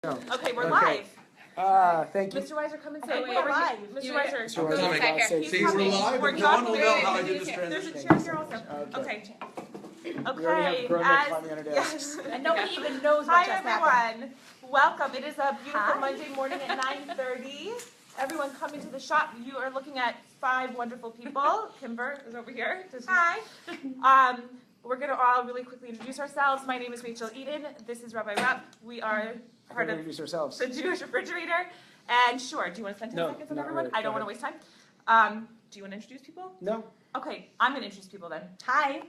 Okay, we're Okay. live. Thank you. Mr. Weiser, come and say. Oh, wait, we're we're live. live. Mr. Weiser, Mr. go Weiser, a I'll second. say- He's See, we're coming. live, We're and no one talking. will know how I did this There's a transition. chair here also. Okay. Okay. We already have Okay. grown men climbing on our desks. Yes. And nobody even knows what Hi, just happened. everyone. Welcome. It is a beautiful Hi. Monday morning at 9:30. Everyone come into the shop. You are looking at 5 wonderful people. Kimber is over here. Hi. We're going to all really quickly introduce ourselves. My name is Rachel Eden. This is Rabbi Rupp. We are I part can of introduce ourselves. the Jewish Refrigerator. And sure, do you want to spend 10 No, seconds with not everyone? really. I don't Go want to waste time. Do you want to introduce people? No. Okay, I'm going to introduce people then. Hi.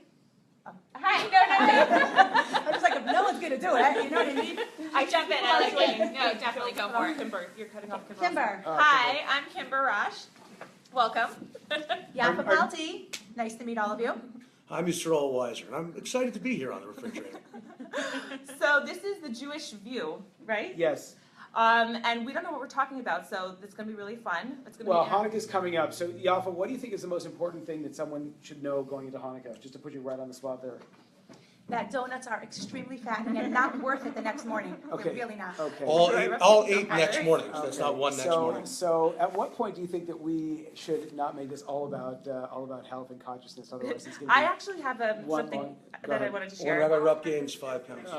Hi, no. I'm just like, if no one's going to do it, you know what I mean? I jump in, I like winning. No, definitely go for it. Kimber, you're cutting off Kimber. Kimber. Hi, I'm Kimber Wrosch. Welcome. Yaffa Palti. Nice to meet all of you. I'm Yisroel Weiser, and I'm excited to be here on the refrigerator. So this is the Jewish view, right? Yes. And we don't know what we're talking about, so it's going to be really fun. It's going to Well, be Hanukkah's coming up. So, Yaffa, what do you think is the most important thing that someone should know going into Hanukkah? Just to put you right on the spot there. That donuts are extremely fattening and not worth it the next morning. Okay. They're really not. Okay. All eight next morning. Okay. That's not one next so, morning. So, at what point do you think that we should not make this all about health and consciousness? Otherwise, it's going to I be actually have one something long- go that I ahead. wanted to When share. Rabbi Rupp gains 5 pounds.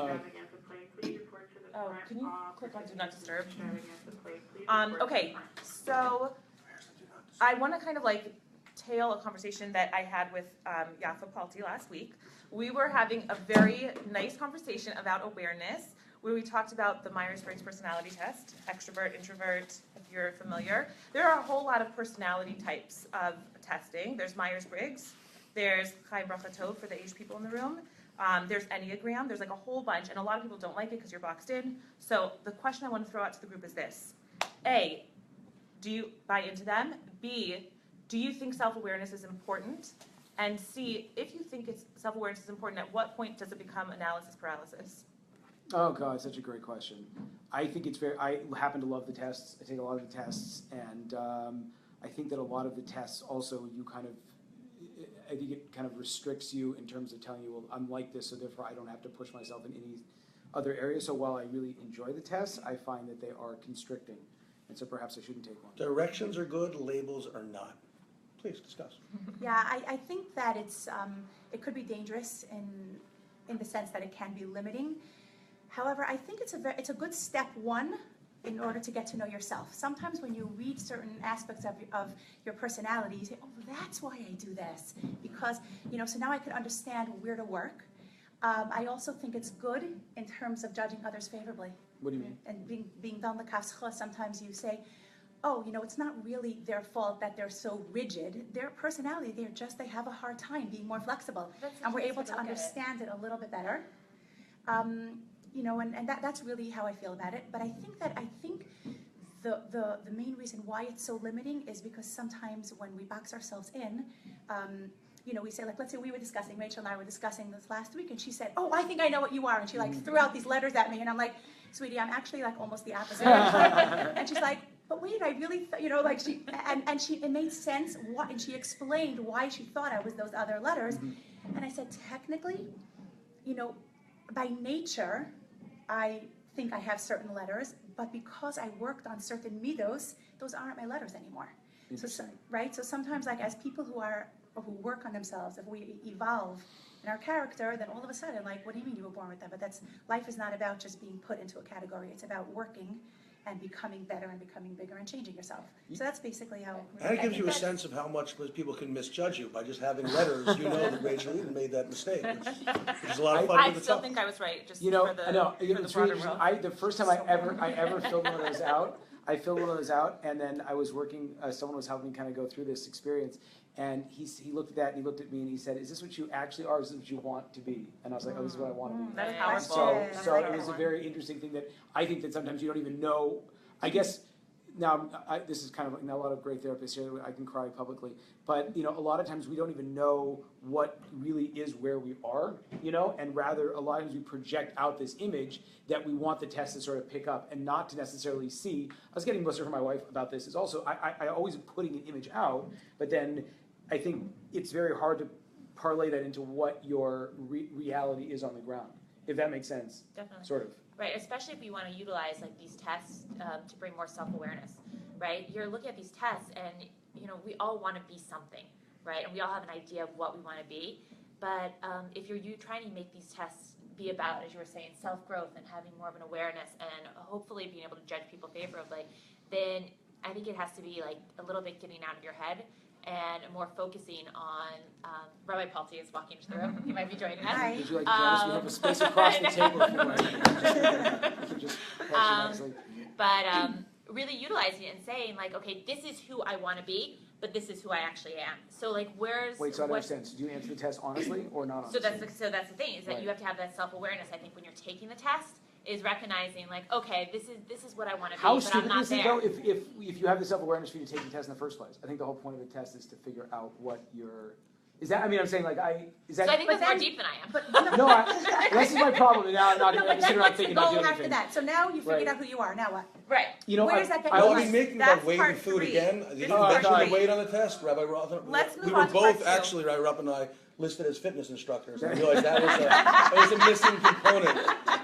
Oh, can you click on Do Not Disturb? Okay, so I want to kind of like tail a conversation that I had with Yaffa Palti last week. We were having a very nice conversation about awareness, where we talked about the Myers-Briggs personality test, extrovert, introvert, if you're familiar. There are a whole lot of personality types of testing. There's Myers-Briggs, there's Chaim Bracha Tov for the Asian people in the room. There's Enneagram, there's like a whole bunch, and a lot of people don't like it because you're boxed in. So the question I want to throw out to the group is this. A, do you buy into them? B, do you think self-awareness is important? And C, if you think self-awareness is important, at what point does it become analysis paralysis? Oh God, such a great question. I think it's very. I happen to love the tests. I take a lot of the tests, and I think that a lot of the tests also I think it kind of restricts you in terms of telling you, well, I'm like this, so therefore I don't have to push myself in any other area. So while I really enjoy the tests, I find that they are constricting, and so perhaps I shouldn't take one. Directions are good, labels are not. Please discuss. Yeah, I think that it could be dangerous in the sense that it can be limiting. However, I think it's a good step one in order to get to know yourself. Sometimes when you read certain aspects of your personality, you say, oh, that's why I do this. Because, so now I could understand where to work. I also think it's good in terms of judging others favorably. What do you mean? And being done l'kafscha, sometimes you say, oh, it's not really their fault that they're so rigid. Their personality, they have a hard time being more flexible. And we're able to understand it a little bit better. And that's really how I feel about it. But I think the main reason why it's so limiting is because sometimes when we box ourselves in, we say, like, let's say Rachel and I were discussing this last week, and she said, oh, I think I know what you are. And she threw out these letters at me, and I'm like, sweetie, I'm actually like almost the opposite. And she's like, but wait, I really, it made sense, and she explained why she thought I was those other letters. And I said, technically, by nature, I think I have certain letters, but because I worked on certain midos, those aren't my letters anymore. So, right? So sometimes, like, as people who work on themselves, if we evolve in our character, then all of a sudden, like, what do you mean you were born with that? But life is not about just being put into a category. It's about working and becoming better and becoming bigger and changing yourself. So that's basically how. And it gives you a sense of how much people can misjudge you by just having letters. That Rachel Eden made that mistake, which is a lot of fun. I still think I was right. Just for the broader world. The first time I ever filled one of those out, and then I was working. Someone was helping me kind of go through this experience, and he looked at that and he looked at me and he said, "Is this what you actually are? Or is this what you want to be?" And I was like, "Oh, this is what I want to be." That's powerful. So it was a very interesting thing that I think that sometimes you don't even know. I guess now this is kind of not a lot of great therapists here. I can cry publicly, but a lot of times we don't even know what really is where we are. And rather a lot of times we project out this image that we want the test to sort of pick up and not to necessarily see. I was getting closer from my wife about this. Is also I always am putting an image out, but then I think it's very hard to parlay that into what your reality is on the ground. If that makes sense. Definitely. Sort of. right? Especially if you want to utilize like these tests to bring more self-awareness, right? You're looking at these tests, and we all want to be something, right? And we all have an idea of what we want to be. But if you're trying to make these tests be about, as you were saying, self-growth and having more of an awareness and hopefully being able to judge people favorably, then I think it has to be like a little bit getting out of your head and more focusing on, Rabbi Palti is walking into the room. He might be joining us. Hi. Would you like to join us? We have a space across the table if you want. You can just But really utilizing it and saying like, okay, this is who I want to be, but this is who I actually am. So like, Wait, so I don't understand. So do you answer the test honestly or not honestly? So that's the thing, is that Right. you have to have that self-awareness. I think when you're taking the test, is recognizing like, okay, this is what I want to be, How but I'm stupid not is it there. though if you have the self-awareness for you to take the test in the first place? I think the whole point of the test is to figure out what your, is that, I mean, I'm saying like is that. So I think But that's more then- deep than I am. But No, this is my problem, and now I'm not no, going but to sit then around what's the thinking not goal doing after anything. that? So now you figured Right. out who you are. Now what? Right. You know, Where does that get I you? Well, always, I mean, making That's about weight part and food 3. again, you didn't Oh, I mention thought- the weight on the test, Rabbi Rupp. Let's We move were on to part both 2. actually, Rabbi Rupp and I, listed as fitness instructors. I realized that was a missing component.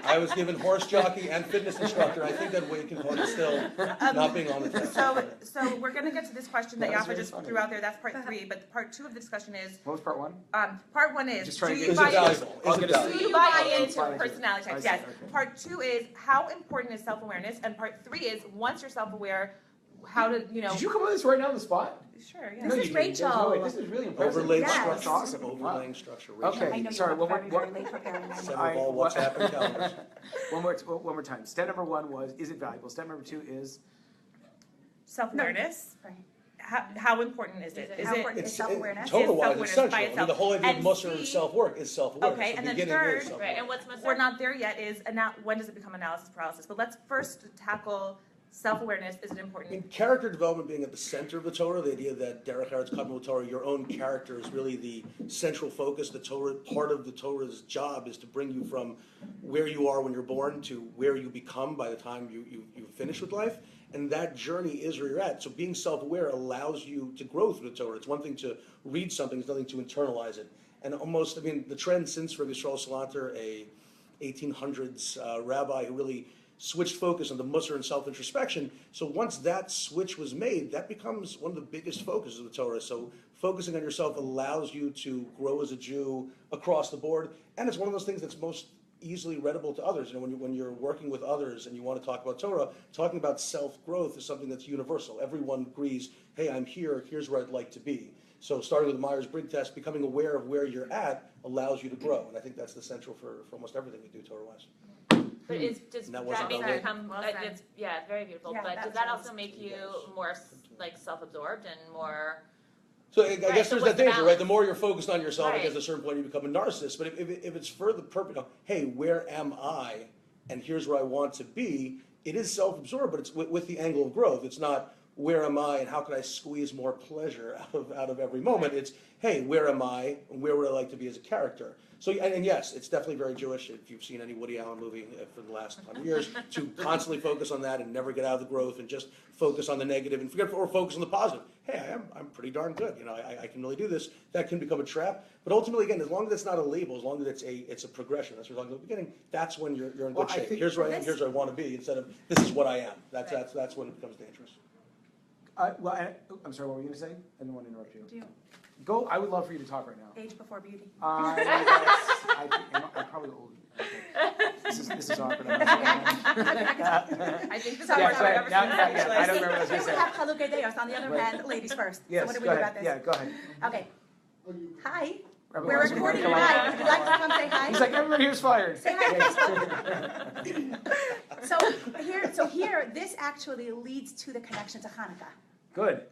I was given horse jockey and fitness instructor. I think that weight component is still not being on the test. So we're going to get to this question that That was Yaffa very just funny. threw out there. That's part 3. But part 2 of the discussion is, what was part one? part 1 is, Just trying do to you Is get it buy valuable? I'll Is get it a- Do valuable? you buy I'll into find it. personality I types? see, Yes. okay. Part 2 is how important is self-awareness, and part 3 is once you're self-aware, how to Did you come up with this right now on the spot? Sure. Yeah. This No, is you didn't. There's no Rachel. way. This is really impressive. Overlaid Yes. structure. That's awesome. Wow. Overlaying structure. Okay. I know Sorry, you one were more- very late preparing that. Seven I- of all WhatsApp and calendars. One more time. Step number 1 was, is it valuable? Step number 2 is, Self-awareness. Right. how important is it? Is How it important is self-awareness? Total-wise, self-awareness it's central. by I mean, itself. the whole idea of And muscle and C- self-work is self-awareness. Okay, The and then beginning third- is self-work. Right, and what's Mr.? We're not there yet. When does it become analysis paralysis? But let's first tackle self-awareness. Is it I important? mean, character development being at the center of the Torah, the idea that Derech Eretz Kadmon Torah, your own character is really the central focus. The Torah, part of the Torah's job is to bring you from where you are when you're born to where you become by the time you finish with life. And that journey is where you're at. So being self-aware allows you to grow through the Torah. It's one thing to read something, it's nothing to internalize it. And almost, I mean, the trend since Rabbi Yisroel Weiser, a 1800s rabbi who really switched focus on the Musar and self-introspection. So once that switch was made, that becomes one of the biggest focuses of the Torah. So focusing on yourself allows you to grow as a Jew across the board. And it's one of those things that's most easily readable to others. You know, when you're working with others and you want to talk about Torah, talking about self-growth is something that's universal. Everyone agrees, hey, I'm here, here's where I'd like to be. So starting with the Myers-Briggs test, becoming aware of where you're at allows you to grow. And I think that's the central for almost everything we do Torah-wise. But does And that that wasn't make done you yet. become? Well said. It's, yeah, very beautiful. Yeah, but that does that was- also make you more like self-absorbed and more? So I guess so there's what's that the danger, right? balance? The more you're focused on yourself, I guess Right. at a certain point you become a narcissist. But if it's for the purpose of, hey, where am I? And here's where I want to be, it is self-absorbed, but it's with the angle of growth. It's not, where am I and how can I squeeze more pleasure out of every moment? It's, hey, where am I and where would I like to be as a character? So, and yes, it's definitely very Jewish, if you've seen any Woody Allen movie for the last 100 years, to constantly focus on that and never get out of the growth and just focus on the negative and forget, or focus on the positive. Hey, I'm pretty darn good, you know, I can really do this. That can become a trap. But ultimately, again, as long as it's not a label, as long as it's a progression, that's what we're talking about at the beginning, that's when you're in Well, good I shape. think- Here's where I am, here's where I want to be, instead of, this is what I am. That's when it becomes dangerous. I'm sorry, what were you going to say? I didn't want to interrupt you. Do you Go, I would love for you to talk right now. age before beauty? I'm probably old. Okay. This is awkward. I'm not sure. I think this is Sorry, the Yeah, worst go I've ahead. ever Now- seen now- this, yeah, I don't actually. remember what I was Here going we to have say. Chalukah Deos on the other Right. hand, ladies first. So Yes, what do we go do ahead. about this? Yeah, go ahead. Okay. Hi. Rabbi We're Weiser, you recording. wanna come Hi. on? Would you like to come say hi? He's like, everybody here's fired. Say hi to Yeah. Facebook. So here, this actually leads to the connection to Hanukkah. Good.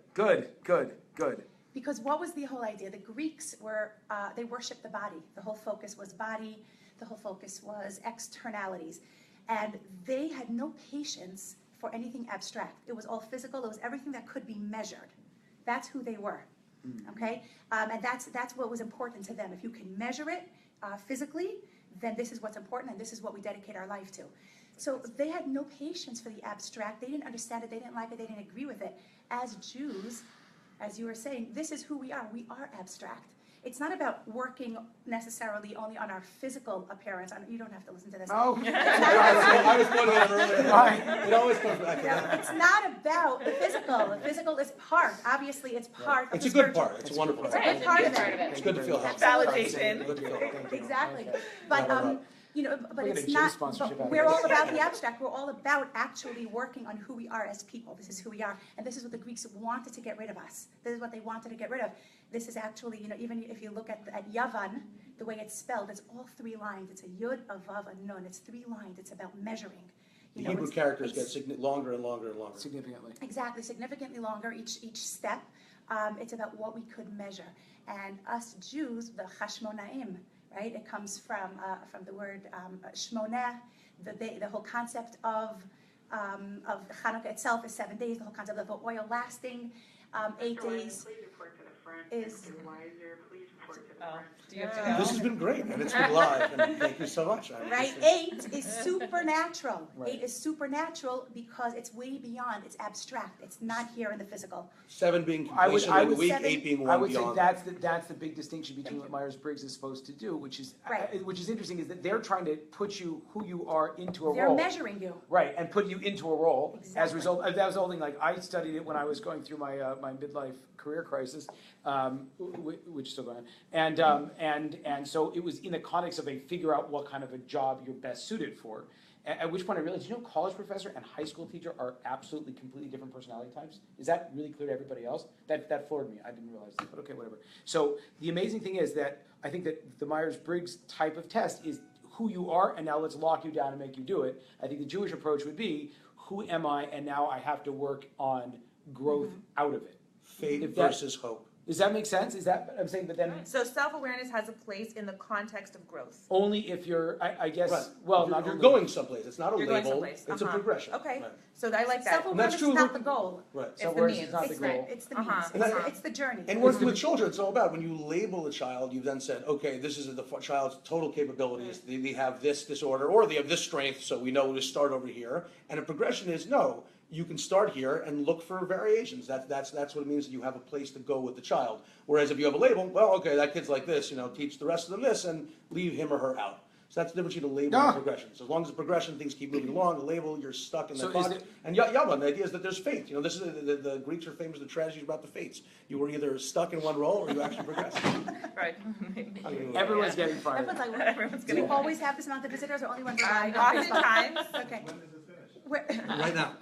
Because what was the whole idea? The Greeks were, they worshiped the body. The whole focus was body. The whole focus was externalities. And they had no patience for anything abstract. It was all physical. It was everything that could be measured. That's who they were, okay? And that's what was important to them. If you can measure it physically, then this is what's important, and this is what we dedicate our life to. So they had no patience for the abstract. They didn't understand it. They didn't like it. They didn't agree with it. As Jews, as you were saying, this is who we are. We are abstract. it's not about working necessarily only on our physical appearance. You don't have to listen to this. Oh. I was pointing out earlier. It always comes back to No, that. it's not about the physical. The physical is part. Obviously, it's part of It's the a good spiritual. part. It's a wonderful It's a part. good part of Part it. of it. It's good to feel healthy. Validation. Good to feel healthy. Exactly. But you know, but We'll get it's a gym not. sponsorship out But of we're this. all about the abstract. We're all about actually working on who we are as people. This is who we are, and this is what the Greeks wanted to get rid of us. This is what they wanted to get rid of. This is actually, you know, even if you look at Yavan, the way it's spelled, it's all 3 lines. It's a yud, a vav, a nun. It's 3 lines. It's about measuring. The You know, Hebrew it's- characters it's- get longer and longer and longer. Significantly. Exactly, significantly longer each step. It's about what we could measure. And us Jews, the Chashmonaim, right? It comes from the word Shmoneh. The whole concept of Chanukah itself is 7 days. The whole concept of the oil lasting 8 days is. Oh, do you have to go? This has been great, and it's been live, and thank you so much. Right, 8 is supernatural. Right. 8 is supernatural because it's way beyond. It's abstract. It's not here in the physical. 7 being I would- completion I of the would- week, 7 8 being I one would say beyond. that's the big distinction between what Myers-Briggs is supposed to do, which is Right. which is interesting, is that they're trying to put you who you are into a They're role. measuring you. Right, and put you into a role. As a Exactly. result, that was the only thing. Like I studied it when I was going through my midlife career crisis, which is still going on, and so it was in the context of figure out what kind of a job you're best suited for. At which point I realized, college professor and high school teacher are absolutely completely different personality types. Is that really clear to everybody else? That floored me. I didn't realize that, but okay, whatever. So the amazing thing is that I think that the Myers-Briggs type of test is who you are, and now let's lock you down and make you do it. I think the Jewish approach would be, who am I, and now I have to work on growth out of it. Fate If that- versus hope. Does that make sense? Is that, I'm saying, but then So self-awareness has a place in the context of growth. only if you're, I guess, Right. well, You're- not you're really. going someplace. It's not a You're going label. someplace. It's a progression. Okay, Right. so I like that. Self-awareness true is not work- the goal. Right. It's the Self-awareness means. is not the It's goal. it's the means. Uh-huh. It's the journey. And working with children, it's all about when you label a child, you've then said, okay, this is the child's total capabilities. They have this disorder, or they have this strength, so we know to start over here. And a progression is, no, you can start here and look for variations. That's what it means that you have a place to go with the child. Whereas if you have a label, well, okay, that kid's like this, teach the rest of them this and leave him or her out. So that's the difference between a label and progression. So as long as the progression, things keep moving along. The label, you're stuck in So the is box. And Yavan, the idea is that there's fate. This is the Greeks are famous for the tragedies about the fates. You were either stuck in one role or you actually progressed. Right. Everyone's getting fired. Everyone's like, Everyone's do you gonna. always have this amount of visitors or only when I Oftentimes. Okay. Where- Right now.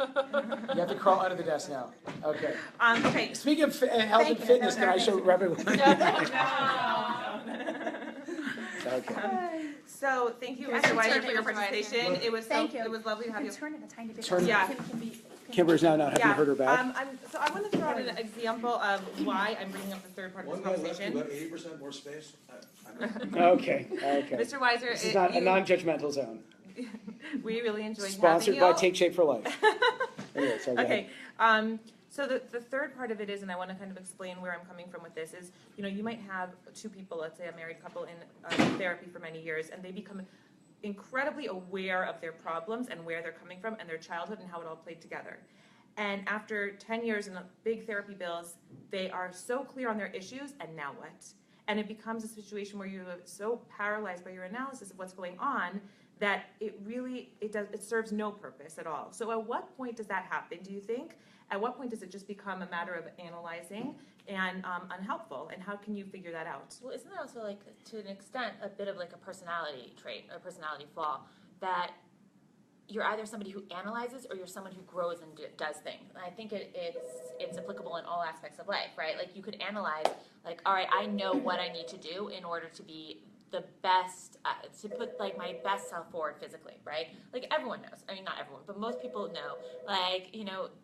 You have to crawl under the desk now. Okay. Okay. Speaking of health Thank and you. fitness, No, can I no, show thanks. Rebbe? Okay. So thank you, Can Mr. I Weiser, turn for to your Mr. Weiser? presentation. Thank you. It was lovely to have You you. can turn it a tiny bit. Turn- Yeah. Kimber's now not. Have you heard her back? So I want to throw out an example of why I'm bringing up the third part of One this guy left, you conversation. got 80% more space. Okay, okay. Mr. Weiser, This is not a you- non-judgmental zone. we really enjoyed Sponsored having by you. Take Shape for Life. Anyway, sorry, go ahead. Okay, so the third part of it is, and I want to kind of explain where I'm coming from with this, is, you might have 2 people, let's say a married couple in therapy for many years, and they become incredibly aware of their problems and where they're coming from and their childhood and how it all played together. And after 10 years and big therapy bills, they are so clear on their issues, and now what? And it becomes a situation where you're so paralyzed by your analysis of what's going on that it serves no purpose at all. So at what point does that happen, do you think? At what point does it just become a matter of analyzing and unhelpful? And how can you figure that out? Well, isn't that also to an extent, a bit of a personality trait, a personality flaw, that you're either somebody who analyzes or you're someone who grows and does things. And I think it's applicable in all aspects of life, right? You could analyze, all right, I know what I need to do in order to be the best, to put my best self forward physically, right? Everyone knows. I mean, not everyone, but most people know.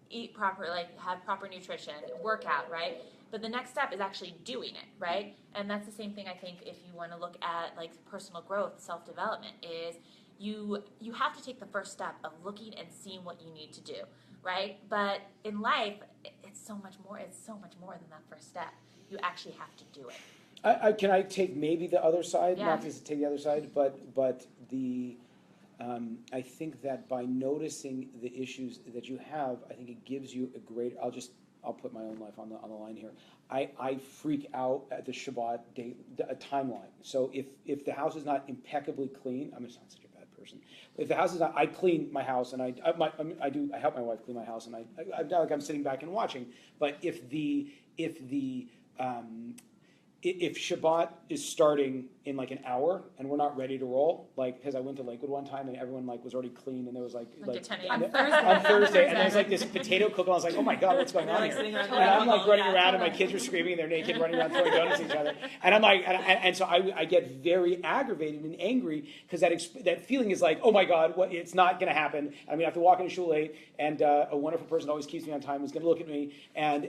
Eat proper, have proper nutrition, work out, right? But the next step is actually doing it, right? And that's the same thing I think if you want to look at personal growth, self-development, is you have to take the first step of looking and seeing what you need to do, right? But in life, it's so much more. It's so much more than that first step. You actually have to do it. Can I take maybe the other side? Yeah. Not to take the other side, but the I think that by noticing the issues that you have, I think it gives you a great. I'll put my own life on the line here. I freak out at the Shabbat timeline. So if the house is not impeccably clean, I'm just not such a bad person. If the house is not, I clean my house, and I help my wife clean my house, and I'm not like I'm sitting back and watching. But if Shabbat is starting in like an hour and we're not ready to roll, like, because I went to Lakewood one time and everyone like was already clean and there was like at 10 a.m. on Thursday and there was like this potato cook and I was like, oh my God, what's going on here? And I'm like running around and my kids are screaming and they're naked running around throwing donuts at each other. And I'm like, and so I get very aggravated and angry because that feeling is like, oh my God, it's not going to happen. I'm going to have to walk into shul late and a wonderful person always keeps me on time who's going to look at me and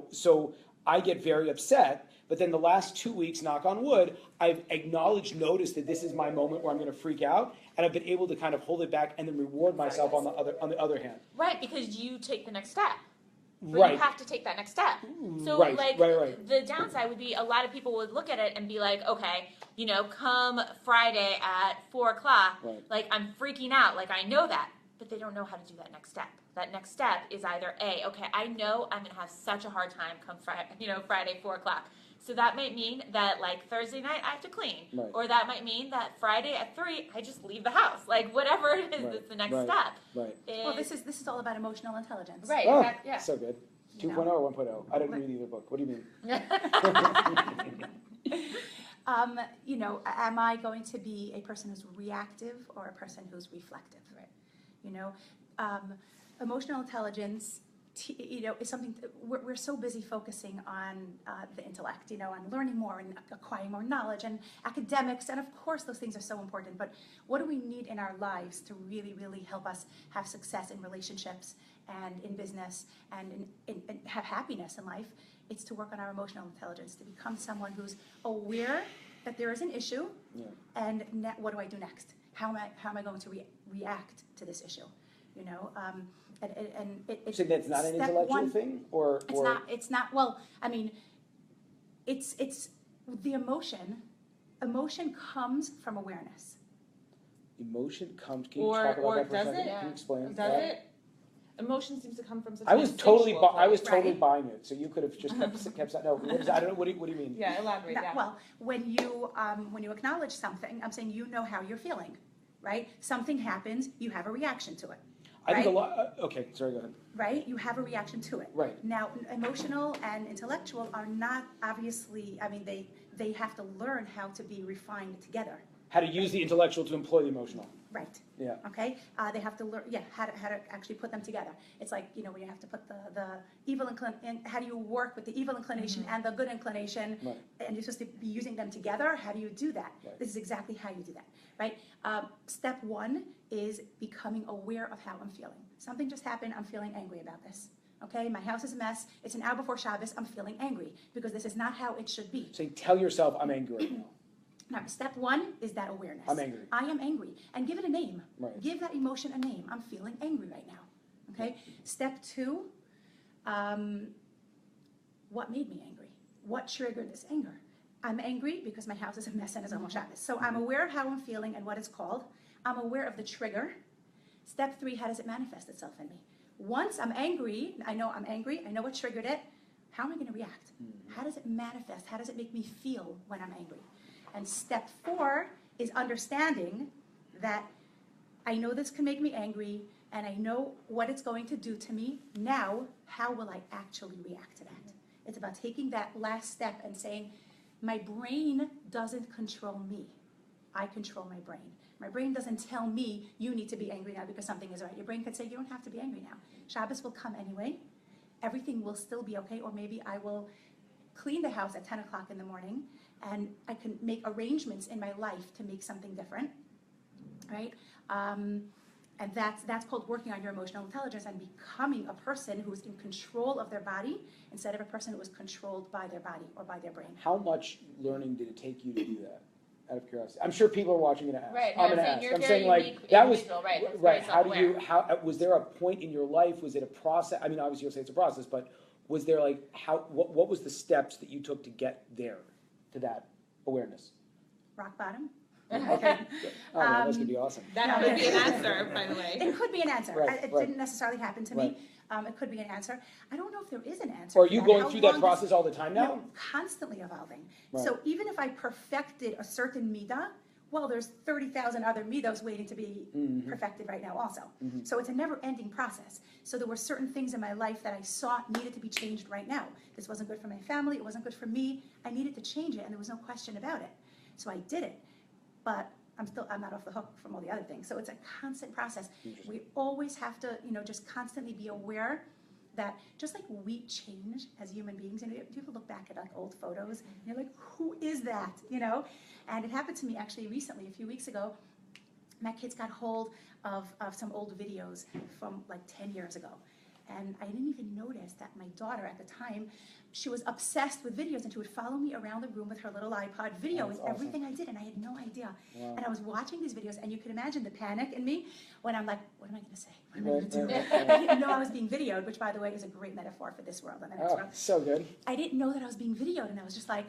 so I get very upset. But then the last 2 weeks, knock on wood, I've noticed that this is my moment where I'm going to freak out, and I've been able to kind of hold it back and then reward myself on the other hand. Right, because you take the next step. Right. You have to take that next step. So Right. The downside would be a lot of people would look at it and be like, okay, come Friday at 4 o'clock, Right. like I'm freaking out, like I know that, but they don't know how to do that next step. That next step is either okay, I know I'm going to have such a hard time come Friday 4 o'clock. So that might mean that like Thursday night I have to clean, Right. or that might mean that Friday at 3 I just leave the house. Like whatever it is, Right. that's the next Right. step. Right. Well, this is all about emotional intelligence. Right. Oh, Yeah. so good. You 2.0 know. or 1.0? I didn't read either book. What do you mean? Am I going to be a person who's reactive or a person who's reflective? Right. Emotional intelligence, is something we're so busy focusing on the intellect, on learning more and acquiring more knowledge and academics, and of course those things are so important. But what do we need in our lives to really, really help us have success in relationships and in business and have happiness in life? It's to work on our emotional intelligence, to become someone who's aware that there is an issue, Yeah. and what do I do next? How am I going to react to this issue? So that's not an intellectual thing, or It's not. Well, I mean, it's the emotion. Emotion comes from awareness. emotion comes. Can you talk about that for a second? Can you explain? Does that? it? Emotion seems to come from such I was an totally, instinctual I was place. totally Right. buying it. So you could have just kept saying, no. What is, I don't know. What do you mean? Yeah, elaborate. That- Yeah. Well, when you acknowledge something, I'm saying you know how you're feeling, right? Something happens, you have a reaction to it. I think a right? lot. Okay, sorry. Go ahead. Right? You have a reaction to it. Right. Now, emotional and intellectual are not obviously. I mean, they have to learn how to be refined together. How to use the intellectual to employ the emotional. Right. Yeah. Okay. They have to learn. Yeah. How to actually put them together. It's like when you have to put the evil inclination. How do you work with the evil inclination and the good inclination? Right. And you're supposed to be using them together. How do you do that? Right. This is exactly how you do that. Right. Step one is becoming aware of how I'm feeling. Something just happened. I'm feeling angry about this. Okay, my house is a mess. It's an hour before Shabbos. I'm feeling angry because this is not how it should be. So you tell yourself, I'm angry right now. Now, step one is that awareness. I'm angry. I am angry. And give it a name. Right. Give that emotion a name. I'm feeling angry right now. Okay? Step two, what made me angry? What triggered this anger? I'm angry because my house is a mess and it's almost Shabbos. So I'm aware of how I'm feeling and what it's called. I'm aware of the trigger. Step three, how does it manifest itself in me? Once I'm angry, I know I'm angry, I know what triggered it. How am I going to react? How does it manifest? How does it make me feel when I'm angry? And step four is understanding that I know this can make me angry and I know what it's going to do to me. Now, how will I actually react to that? It's about taking that last step and saying, my brain doesn't control me. I control my brain. My brain doesn't tell me, you need to be angry now because something is right. Your brain could say, you don't have to be angry now. Shabbos will come anyway. Everything will still be okay. Or maybe I will clean the house at 10 o'clock in the morning and I can make arrangements in my life to make something different, right? And that's called working on your emotional intelligence and becoming a person who is in control of their body instead of a person who is controlled by their body or by their brain. How much learning did it take you to do that? Out of curiosity, I'm sure people are watching and ask. Right, I'm no, gonna I'm saying ask. you're I'm very saying like unique that was individual, right, that's right. very How do you? self-aware. How was there a point in your life? Was it a process? I mean, obviously you'll say it's a process, but was there like how? What was the steps that you took to get there, to that awareness? Rock bottom. Okay. Oh, man, that's gonna be awesome. That could be an answer, by the way. It could be an answer. Right, It right. didn't necessarily happen to me. It could be an answer. I don't know if there is an answer. Or are for you that. going How through that long process all the time now? No, constantly evolving. Right. So even if I perfected a certain midah, well, there's 30,000 other midos waiting to be perfected right now also. So it's a never-ending process. So there were certain things in my life that I saw needed to be changed right now. This wasn't good for my family. It wasn't good for me. I needed to change it, and there was no question about it. So I did it. But I'm not off the hook from all the other things. So it's a constant process. We always have to, just constantly be aware that just like we change as human beings, and you look back at like old photos, and you're like, who is that? And it happened to me actually recently, a few weeks ago. My kids got hold of some old videos from like 10 years ago. And I didn't even notice that my daughter at the time, she was obsessed with videos, and she would follow me around the room with her little iPod videoing everything I did, and I had no idea. Wow. And I was watching these videos, and you can imagine the panic in me when I'm like, what am I going to say? What am I going to do? I didn't know I was being videoed, which, by the way, is a great metaphor for this world and the next world. So good. I didn't know that I was being videoed, and I was just like,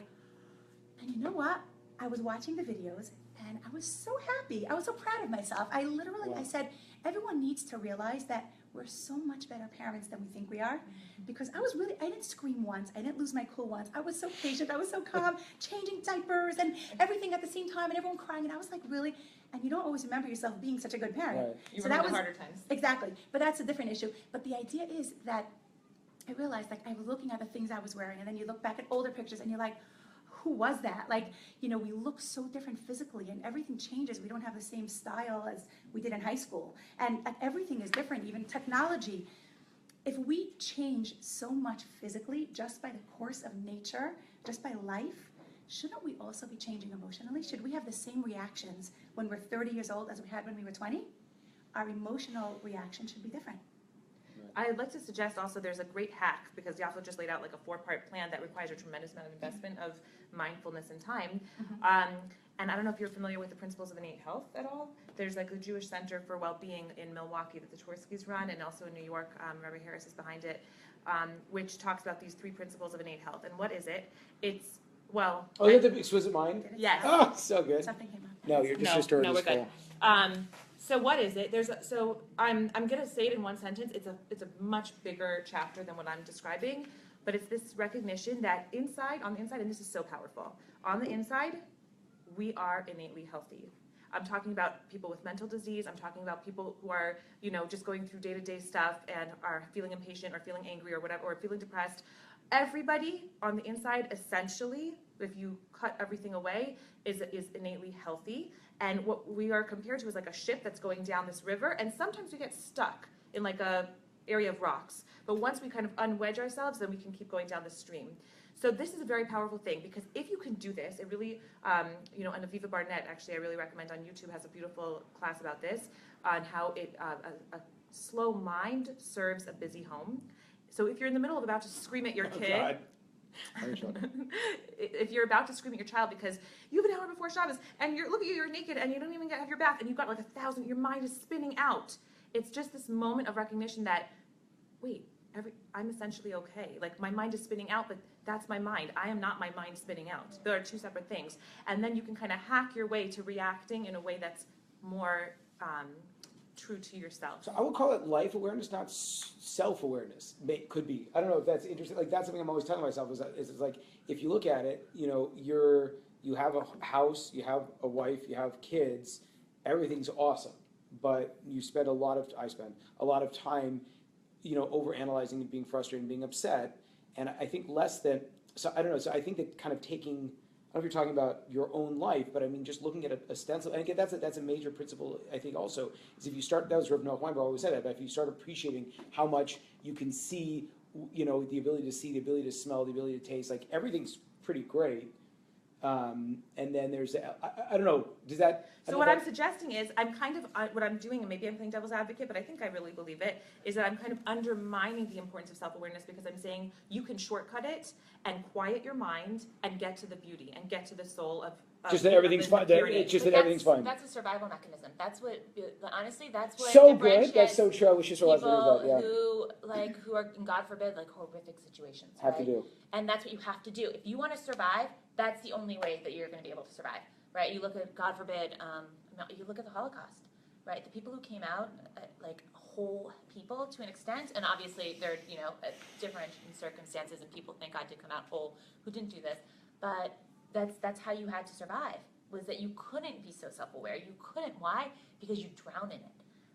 and you know what? I was watching the videos, and I was so happy. I was so proud of myself. I literally, I said, everyone needs to realize that we're so much better parents than we think we are. Because I didn't scream once. I didn't lose my cool once. I was so patient. I was so calm, changing diapers and everything at the same time, and everyone crying. And I was like, really? And you don't always remember yourself being such a good parent. Right. You remember the harder times. Exactly. But that's a different issue. But the idea is that I realized, like, I was looking at the things I was wearing, and then you look back at older pictures, and you're like, who was that? Like, we look so different physically, and everything changes. We don't have the same style as we did in high school. And everything is different, even technology. If we change so much physically just by the course of nature, just by life, shouldn't we also be changing emotionally? Should we have the same reactions when we're 30 years old as we had when we were 20? Our emotional reaction should be different. I'd like to suggest also there's a great hack, because Yaffa just laid out like a 4-part plan that requires a tremendous amount of investment of mindfulness and time. And I don't know if you're familiar with the principles of innate health at all. There's like the Jewish Center for Wellbeing in Milwaukee that the Twerskys run, and also in New York, Rabbi Harris is behind it, which talks about these 3 principles of innate health. And what is it? It's, well... Oh, is that the exquisite mind? Yes. Oh, so good. Something came up. No, your sister no, is we're good. full. So what is it? I'm gonna say it in one sentence. It's a much bigger chapter than what I'm describing, but it's this recognition that on the inside, and this is so powerful, on the inside, we are innately healthy. I'm talking about people with mental disease. I'm talking about people who are, just going through day-to-day stuff and are feeling impatient or feeling angry or whatever, or feeling depressed. Everybody on the inside, essentially, if you cut everything away, is innately healthy. And what we are compared to is like a ship that's going down this river, and sometimes we get stuck in like a area of rocks. But once we kind of unwedge ourselves, then we can keep going down the stream. So this is a very powerful thing, because if you can do this, it really, and Aviva Barnett, actually, I really recommend on YouTube, has a beautiful class about this, on how a slow mind serves a busy home. So if you're in the middle of about to scream at your kid, if you're about to scream at your child because you have an hour before Shabbos, and you're naked, and you don't even have your bath, and you've got like 1,000, your mind is spinning out. It's just this moment of recognition that, wait, I'm essentially okay. Like, my mind is spinning out, but that's my mind. I am not my mind spinning out. There are 2 separate things. And then you can kind of hack your way to reacting in a way that's more true to yourself. So I would call it life awareness, not self-awareness. Could be. I don't know if that's interesting. Like, that's something I'm always telling myself is like, if you look at it, you have a house, you have a wife, you have kids, everything's awesome. But I spend a lot of time, overanalyzing and being frustrated and being upset. And I think so I don't know, so I think that kind of taking, I don't know if you're talking about your own life, but I mean, just looking at a stencil, and again, that's a major principle, I think, also, is if you start, that was Rav Noach Weinberg always said that, but if you start appreciating how much you can see, the ability to see, the ability to smell, the ability to taste, like, everything's pretty great. And then there's, I don't know, does that... So what I'm suggesting is, I'm kind of, what I'm doing, and maybe I'm playing devil's advocate, but I think I really believe it, is that I'm kind of undermining the importance of self-awareness, because I'm saying you can shortcut it and quiet your mind and get to the beauty and get to the soul of just that everything's fine. It's just that everything's fine. That's a survival mechanism. That's what, honestly, that's what so good. That's so true. I wish just realized people that. who are, God forbid, like horrific situations. Have to do. And that's what you have to do. If you want to survive, that's the only way that you're going to be able to survive. right? You look at, God forbid, you look at the Holocaust, right? The people who came out, like whole people to an extent, and obviously they're, different in circumstances, and people, thank God, did come out whole who didn't do this, but that's how you had to survive, was that you couldn't be so self-aware. You couldn't. Why? Because you drown in it,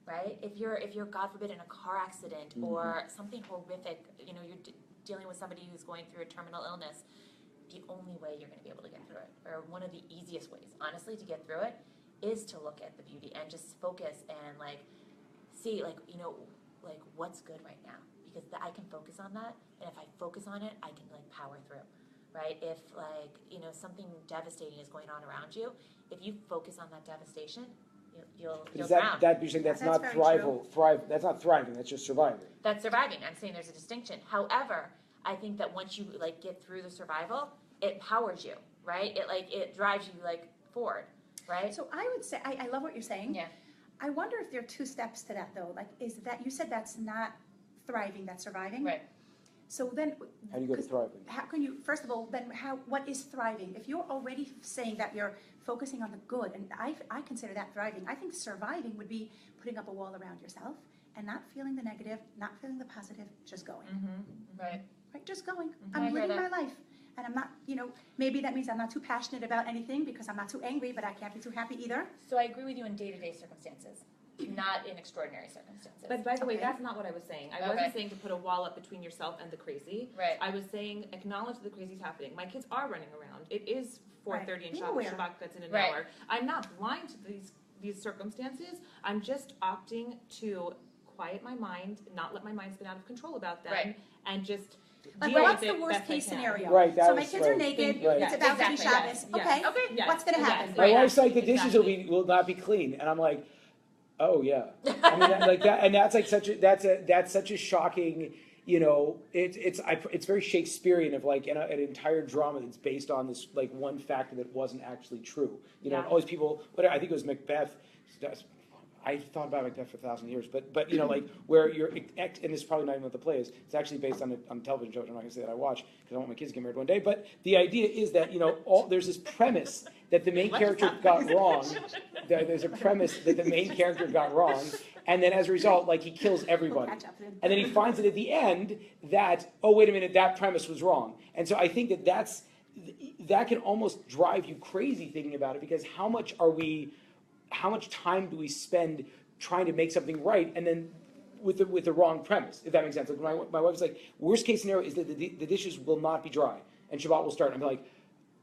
right? If you're God forbid in a car accident or something horrific, you're dealing with somebody who's going through a terminal illness, the only way you're going to be able to get through it, or one of the easiest ways, honestly, to get through it, is to look at the beauty and just focus and see what's good right now, because I can focus on that, and if I focus on it, I can power through. Right? If something devastating is going on around you, if you focus on that devastation, you'll drown. You're saying that's not very that's not thriving, that's just surviving. That's surviving. I'm saying there's a distinction. However, I think that once you get through the survival, it powers you, right? It drives you forward, right? So I would say, I love what you're saying. Yeah. I wonder if there are two steps to that though. Is that, you said that's not thriving, that's surviving? Right. So then, How do you go to thriving? how can you, first of all, then what is thriving? If you're already saying that you're focusing on the good, and I consider that thriving. I think surviving would be putting up a wall around yourself and not feeling the negative, not feeling the positive, just going. Right. Right, just going. I I'm hear living that. my life. And I'm not, maybe that means I'm not too passionate about anything because I'm not too angry, but I can't be too happy either. So I agree with you in day-to-day circumstances, not in extraordinary circumstances. But by the way, Okay. that's not what I was saying. I Okay. wasn't saying to put a wall up between yourself and the crazy. Right. I was saying acknowledge the crazy's happening. My kids are running around. It is 4:30 Right. and Be aware. Shabbat cuts in an Right. hour. I'm not blind to these circumstances. I'm just opting to quiet my mind, not let my mind spin out of control about them, Right. and just Like, deal what's with the it worst best I case can. scenario? Right, that So my was kids are right. naked, Right. it's about to be Exactly, Shabbos. yes, Okay, yes, Okay. yes, what's gonna yes, happen? My right. wife's like, the dishes Exactly. will not be clean, and I'm like, oh yeah. I mean, that, and that's that's such a shocking. It's very Shakespearean of an entire drama that's based on this one factor that wasn't actually true. And Yeah. all these people. I think it was Macbeth. I thought about Macbeth for 1,000 years, but where you're, and this is probably not even what the play is. It's actually based on a television show, which I'm not going to say that I watch because I want my kids to get married one day. But the idea is that there's this premise that the main character got wrong. There's a premise that the main character got wrong, and then as a result, he kills everybody. Catch up then. And then he finds it at the end that, oh, wait a minute, that premise was wrong. And so I think that can almost drive you crazy thinking about it, because how much time do we spend trying to make something right, and then with the wrong premise, if that makes sense? My wife's like, worst case scenario is that the dishes will not be dry, and Shabbat will start. And I'm like,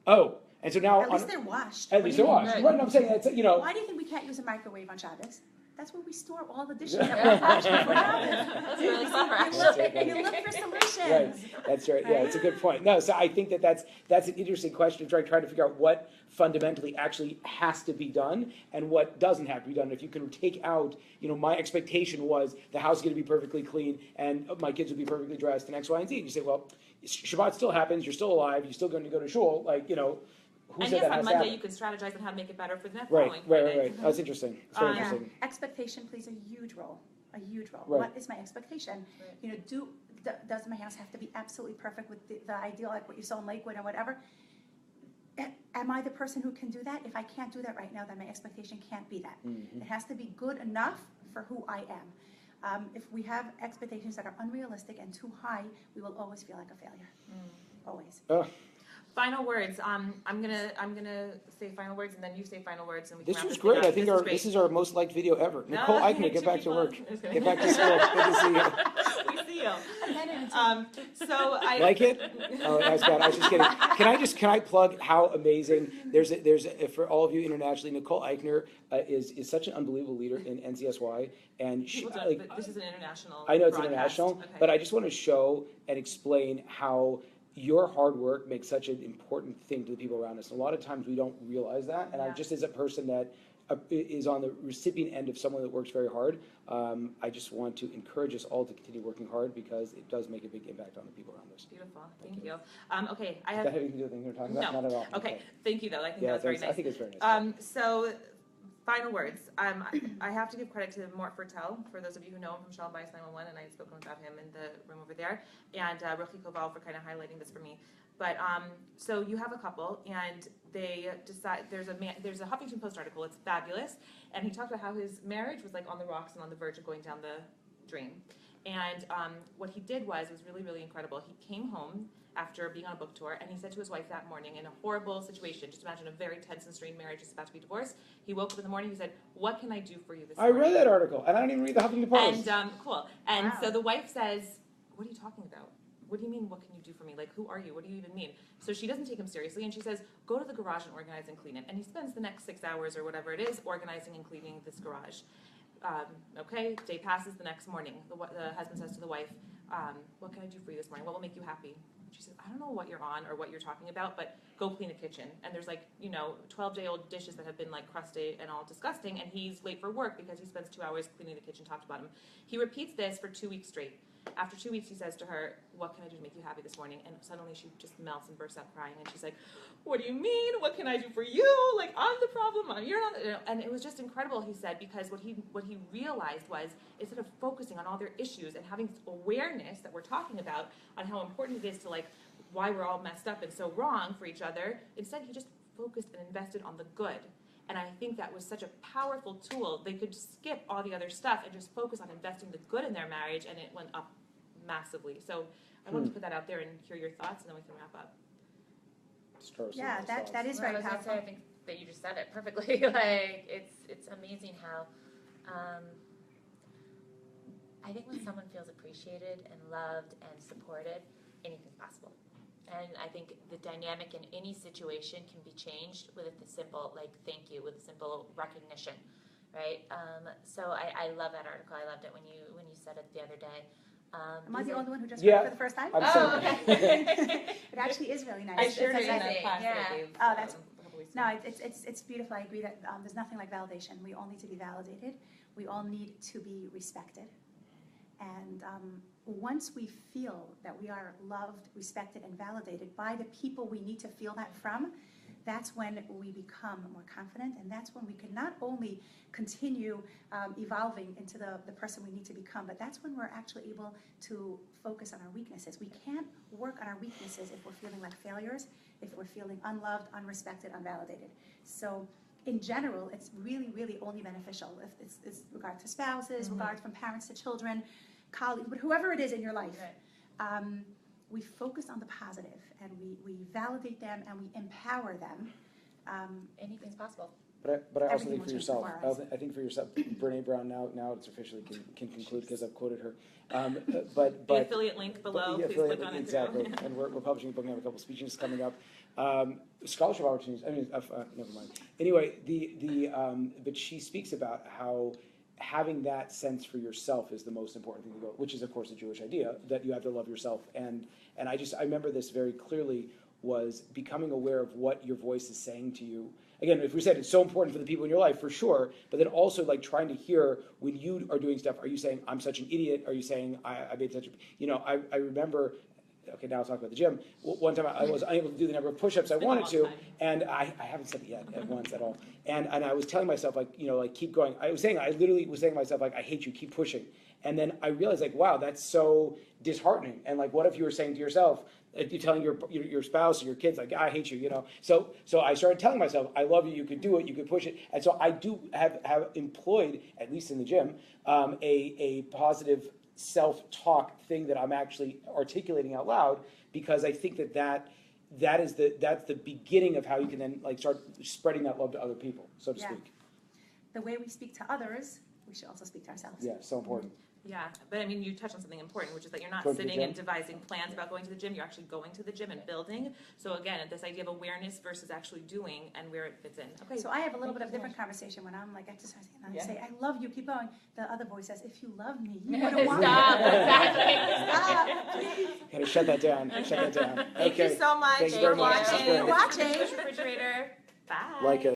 oh. And so now... At least they're washed. At least they're washed. Right, I'm saying that's, Why do you think we can't use a microwave on Shabbos? That's where we store all the dishes that we're washing for Shabbos. That's really clever, That's actually. right. You look for solutions. Right, that's right. Yeah, it's a good point. No, so I think that's an interesting question, trying to figure out what fundamentally actually has to be done and what doesn't have to be done. If you can take out, my expectation was the house is going to be perfectly clean and my kids will be perfectly dressed and X, Y, and Z. And you say, well, Shabbat still happens. You're still alive. You're still going to go to shul. Who And said yes, that on has to Monday happen? you can strategize on how to make it better for the next Right. following Friday. That's interesting. It's very Yeah. interesting. Expectation plays a huge role. Right. What is my expectation? Does my house have to be absolutely perfect with the ideal, like what you saw in Lakewood or whatever? Am I the person who can do that? If I can't do that right now, then my expectation can't be that. It has to be good enough for who I am. If we have expectations that are unrealistic and too high, we will always feel like a failure. Always. Final words. I'm gonna say final words, and then you say final words, and we can This wrap was this great. thing I up. think This this is our most liked video ever. No, Nicole Eichner, get two back to people. work. Okay. Get back to school. Good to see you. We see you. Too. So I Like it? Oh, that's bad. I was just kidding. Can I plug how amazing? There's for all of you internationally, Nicole Eichner is such an unbelievable leader in NCSY, and she, People don't, but this is an international. I know it's broadcast. international, Okay. but I just want to show and explain how your hard work makes such an important thing to the people around us. A lot of times we don't realize that, and I Yeah. just, as a person that is on the recipient end of someone that works very hard, I just want to encourage us all to continue working hard, because it does make a big impact on the people around us. Beautiful. Thank you. Okay, I Does have. that have anything to do with the thing you're talking about? No. Not at all. Okay. Thank you, though. I think Yeah, that was very thanks. nice. I think it's very nice. So final words. I have to give credit to Mort Fertel, for those of you who know him from Shalom Bayis 911, and I had spoken about him in the room over there, and Ruchi Koval for kind of highlighting this for me. But so you have a couple, and they decide there's a Huffington Post article. It's fabulous, and he talked about how his marriage was like on the rocks and on the verge of going down the drain. And what he did was really, really incredible. He came home after being on a book tour, and he said to his wife that morning, in a horrible situation, just imagine a very tense and strained marriage just about to be divorced. He woke up in the morning, he said, "What can I do for you this morning?" I read that article, and I don't even read the Huffington Post. And cool. And Wow. so the wife says, "What are you talking about? What do you mean, what can you do for me? Like, who are you? What do you even mean?" So she doesn't take him seriously, and she says, "Go to the garage and organize and clean it." And he spends the next 6 hours or whatever it is organizing and cleaning this garage. Okay, day passes. The next morning, the husband says to the wife, "What can I do for you this morning? What will make you happy?" She says, "I don't know what you're on or what you're talking about, but go clean the kitchen." And there's 12-day-old dishes that have been like crusty and all disgusting, and he's late for work because he spends 2 hours cleaning the kitchen top to bottom. He repeats this for 2 weeks straight. After 2 weeks, he says to her, "What can I do to make you happy this morning?" And suddenly she just melts and bursts out crying. And she's like, "What do you mean? What can I do for you? Like, I'm the problem. You're not." And it was just incredible, he said, because what he realized was, instead of focusing on all their issues and having awareness that we're talking about on how important it is to why we're all messed up and so wrong for each other, instead he just focused and invested on the good. And I think that was such a powerful tool. They could skip all the other stuff and just focus on investing the good in their marriage, and it went up massively. So I wanted to put that out there and hear your thoughts, and then we can wrap up. Yeah, that is very I was gonna say, powerful. I think that you just said it perfectly. Like, it's amazing how I think when someone feels appreciated and loved and supported, anything's possible. And I think the dynamic in any situation can be changed with a simple, thank you, with a simple recognition, right? So I love that article. I loved it when you said it the other day. Am I the only one who just Yeah. read it for the first time? I'm Oh, saying okay. It actually is really nice. I shared it It's in like- that class that yeah. I gave Oh, that's- a couple weeks ago. No, it's beautiful. I agree that there's nothing like validation. We all need to be validated. We all need to be respected. And once we feel that we are loved, respected, and validated by the people we need to feel that from, that's when we become more confident, and that's when we can not only continue evolving into the person we need to become, but that's when we're actually able to focus on our weaknesses. We can't work on our weaknesses if we're feeling like failures, if we're feeling unloved, unrespected, unvalidated. So in general, it's really, really only beneficial if it's regard to spouses, regard from parents to children, colleagues, but whoever it is in your life. Right. We focus on the positive, and we validate them, and we empower them. Anything's possible. But I also Everything think will for change yourself, before our eyes. I think for yourself, Brene Brown now it's officially can conclude because I've quoted her. But The affiliate link below, yeah, please affiliate, click on it. exactly. And we're publishing a book. We have a couple speeches coming up. Scholarship opportunities. I mean, never mind. Anyway, but she speaks about how having that sense for yourself is the most important thing to go, which is of course a Jewish idea that you have to love yourself. And I remember this very clearly, was becoming aware of what your voice is saying to you. Again, if we said it's so important for the people in your life, for sure, but then also trying to hear when you are doing stuff, are you saying, "I'm such an idiot"? Are you saying, I made such a, I remember, okay, now I'll talk about the gym. One time I was unable to do the number of push-ups I wanted to, and I haven't said it yet at once at all. And I was telling myself, keep going. I literally was saying to myself, I hate you, keep pushing. And then I realized, wow, that's so disheartening. And what if you were saying to yourself, you're telling your spouse or your kids, I hate you, So I started telling myself, I love you, you could do it, you could push it. And so I do have employed, at least in the gym, a positive self-talk thing that I'm actually articulating out loud, because I think that's the beginning of how you can then start spreading that love to other people, so to Yeah. speak. The way we speak to others, we should also speak to ourselves. Yeah, so important. Yeah, but I mean, you touched on something important, which is that you're not Going to the sitting and gym. devising plans about going to the gym. You're actually going to the gym and building. So again, this idea of awareness versus actually doing and where it fits in. Okay. So I have a little Thank bit of you so different much. conversation when I'm exercising, and I Yeah. say, "I love you, keep going." The other voice says, "If you love me, you Stop, wouldn't want me." exactly. Stop. Gotta shut that down. Shut that down. Thank you Okay. so much Thank you for very much. watching. This was great. Watching. Refrigerator. Bye. Like us.